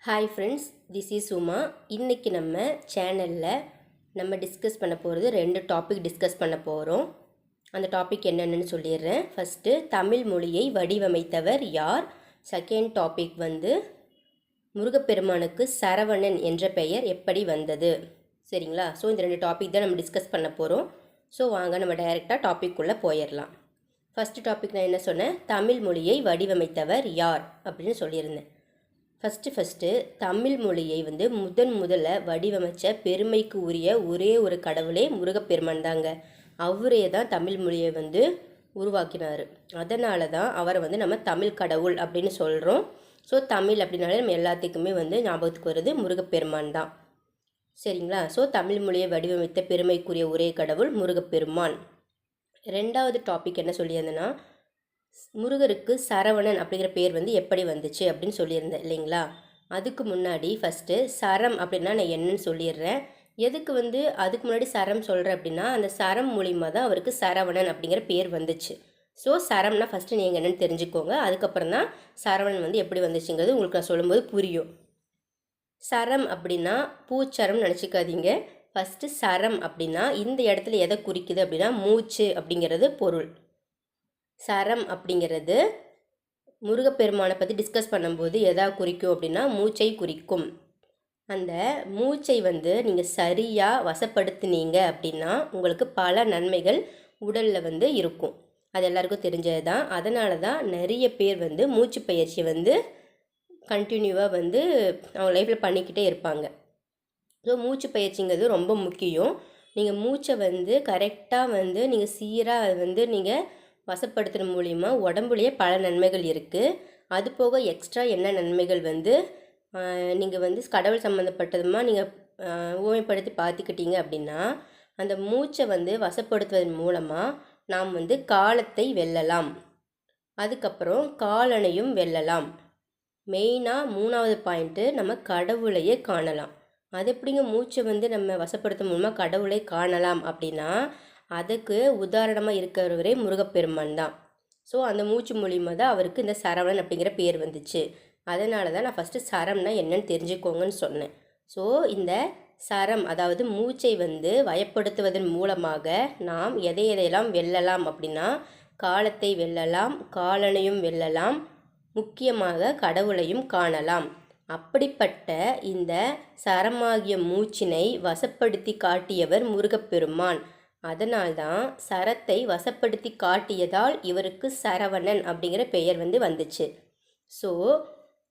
Hi friends, this is Uma. இன்றைக்கி நம்ம சேனலில் நம்ம டிஸ்கஸ் பண்ண போகிறது 2 டாபிக் டிஸ்கஸ் பண்ண போகிறோம். அந்த டாபிக் என்னென்னு சொல்லிடுறேன். ஃபஸ்ட்டு, தமிழ் மொழியை வடிவமைத்தவர் யார்? செகண்ட் டாபிக் முருகப்பெருமானுக்கு சரவணன் என்ற பெயர் எப்படி வந்தது? சரிங்களா? ஸோ இந்த 2 டாபிக் தான் நம்ம டிஸ்கஸ் பண்ண போகிறோம். ஸோ வாங்க நம்ம டைரெக்டாக டாபிக்குள்ளே போயிடலாம். ஃபஸ்ட்டு டாபிக் நான் என்ன சொன்னேன்? தமிழ் மொழியை வடிவமைத்தவர் யார் அப்படின்னு சொல்லியிருந்தேன். ஃபஸ்ட்டு தமிழ் மொழியை முதல்ல வடிவமைச்ச பெருமைக்கு உரிய ஒரே ஒரு கடவுளே முருகப்பெருமான் தாங்க. அவரே தான் தமிழ் மொழியை உருவாக்கினார். அதனால தான் அவரை நம்ம தமிழ் கடவுள் அப்படின்னு சொல்கிறோம். ஸோ தமிழ் அப்படின்னாலே நம்ம எல்லாத்துக்குமே ஞாபகத்துக்கு வருது முருகப்பெருமான் தான். சரிங்களா? ஸோ தமிழ் மொழியை வடிவமைத்த பெருமைக்குரிய ஒரே கடவுள் முருகப்பெருமான். 2வது டாபிக் என்ன சொல்லியிருந்தேன்னா, முருகருக்கு சரவணன் அப்படிங்கிற பேர் எப்படி வந்துச்சு அப்படின்னு சொல்லியிருந்தேன் இல்லைங்களா? அதுக்கு முன்னாடி ஃபஸ்ட்டு சரம் அப்படின்னா நான் என்னன்னு சொல்லிடுறேன். எதுக்கு அதுக்கு முன்னாடி சரம் சொல்கிறேன் அப்படின்னா, அந்த சரம் மூலிமா தான் அவருக்கு சரவணன் அப்படிங்கிற பேர் வந்துச்சு. ஸோ சரம்னா ஃபஸ்ட்டு நீங்கள் என்னென்னு தெரிஞ்சுக்கோங்க. அதுக்கப்புறம் தான் சரவணன் எப்படி வந்துச்சுங்கிறது உங்களுக்கு நான் சொல்லும்போது புரியும். சரம் அப்படின்னா பூச்சரம் நினச்சிக்காதீங்க. ஃபஸ்ட்டு சரம் அப்படின்னா இந்த இடத்துல எதை குறிக்குது அப்படின்னா மூச்சு அப்படிங்கிறது பொருள். சரம் அப்படிங்கிறது முருகப்பெருமானை பற்றி டிஸ்கஸ் பண்ணும்போது எதா குறிக்கும் அப்படின்னா மூச்சை குறிக்கும். அந்த மூச்சை நீங்கள் சரியாக வசப்படுத்தினீங்க அப்படின்னா உங்களுக்கு பல நன்மைகள் உடலில் இருக்கும். அது எல்லாருக்கும் தெரிஞ்சது தான். அதனால தான் நிறைய பேர் மூச்சு பயிற்சியை கண்டினியூவாக அவங்க லைஃப்பில் பண்ணிக்கிட்டே இருப்பாங்க. ஸோ மூச்சு பயிற்சிங்கிறது ரொம்ப முக்கியம். நீங்கள் மூச்சை கரெக்டாக நீங்கள் சீராக நீங்கள் வசப்படுத்துகிற மூலிமா உடம்புலேயே பல நன்மைகள் இருக்குது. அது போக எக்ஸ்ட்ரா என்ன நன்மைகள் நீங்கள் கடவுள் சம்மந்தப்பட்டதுமா நீங்கள் ஊமைப்படுத்தி பார்த்துக்கிட்டீங்க அப்படின்னா, அந்த மூச்சை வசப்படுத்துவதன் மூலமாக நாம் காலத்தை வெல்லலாம். அதுக்கப்புறம் காலனையும் வெல்லலாம். மெயினாக 3வது பாயிண்ட்டு, நம்ம கடவுளையே காணலாம். அது எப்படிங்க மூச்சை நம்ம வசப்படுத்தும் மூலமாக கடவுளை காணலாம் அப்படின்னா, அதுக்கு உதாரணமாக இருக்கிறவரே முருகப்பெருமான் தான். ஸோ அந்த மூச்சு மூலிமா தான் அவருக்கு இந்த சரவணன் அப்படிங்கிற பேர் வந்துச்சு. அதனால தான் நான் ஃபஸ்ட்டு சரம்னா என்னன்னு தெரிஞ்சுக்கோங்கன்னு சொன்னேன். ஸோ இந்த சரம் அதாவது மூச்சை வயப்படுத்துவதன் மூலமாக நாம் எதையெல்லாம் வெல்லலாம் அப்படின்னா, காலத்தை வெல்லலாம், காலனையும் வெல்லலாம், முக்கியமாக கடவுளையும் காணலாம். அப்படிப்பட்ட இந்த சரமாகிய மூச்சினை வசப்படுத்தி காட்டியவர் முருகப்பெருமான். அதனால்தான் சரத்தை வசப்படுத்தி காட்டியதால் இவருக்கு சரவணன் அப்படிங்கிற பெயர் வந்துச்சு. ஸோ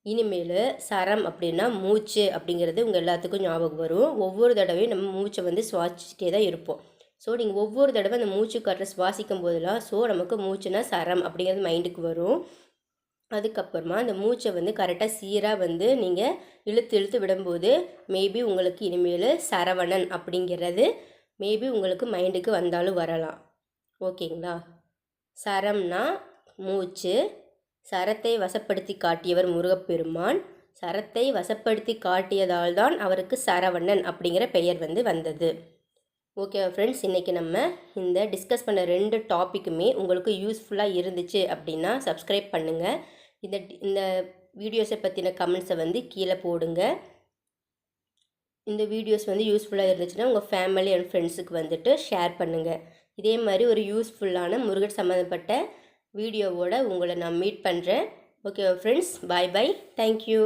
இனிமேல் சரம் அப்படின்னா மூச்சு அப்படிங்கிறது உங்கள் எல்லாத்துக்கும் ஞாபகம் வரும். ஒவ்வொரு தடவையும் நம்ம மூச்சை சுவாசிச்சுட்டே தான் இருப்போம். ஸோ நீங்கள் ஒவ்வொரு தடவை அந்த மூச்சு காற்றை சுவாசிக்கும் போதெல்லாம் நமக்கு மூச்சுனா சரம் அப்படிங்கிறது மைண்டுக்கு வரும். அதுக்கப்புறமா அந்த மூச்சை கரெக்டாக சீராக நீங்கள் இழுத்து விடும்போது மேபி உங்களுக்கு இனிமேல் சரவணன் அப்படிங்கிறது மேபி உங்களுக்கு மைண்டுக்கு வந்தாலும் வரலாம். ஓகேங்களா? சரம்னா மூச்சு. சரத்தை வசப்படுத்தி காட்டியவர் முருகப்பெருமான். சரத்தை வசப்படுத்தி காட்டியதால் தான் அவருக்கு சரவணன் அப்படிங்கிற பெயர் வந்தது. ஓகே ஃப்ரெண்ட்ஸ், இன்றைக்கி நம்ம இந்த டிஸ்கஸ் பண்ண 2 டாப்பிக்குமே உங்களுக்கு யூஸ்ஃபுல்லாக இருந்துச்சு அப்படின்னா சப்ஸ்கிரைப் பண்ணுங்கள். இந்த வீடியோஸை பற்றின கமெண்ட்ஸை கீழே போடுங்க. இந்த வீடியோஸ் யூஸ்ஃபுல்லாக இருந்துச்சுன்னா உங்கள் ஃபேமிலி அண்ட் ஃப்ரெண்ட்ஸுக்கு ஷேர் பண்ணுங்கள். இதே மாதிரி ஒரு யூஸ்ஃபுல்லான முருகன் சம்மந்தப்பட்ட வீடியோவோட உங்களை நான் மீட் பண்ணுறேன். ஓகே ஃப்ரெண்ட்ஸ், பாய் பாய், தேங்க்யூ.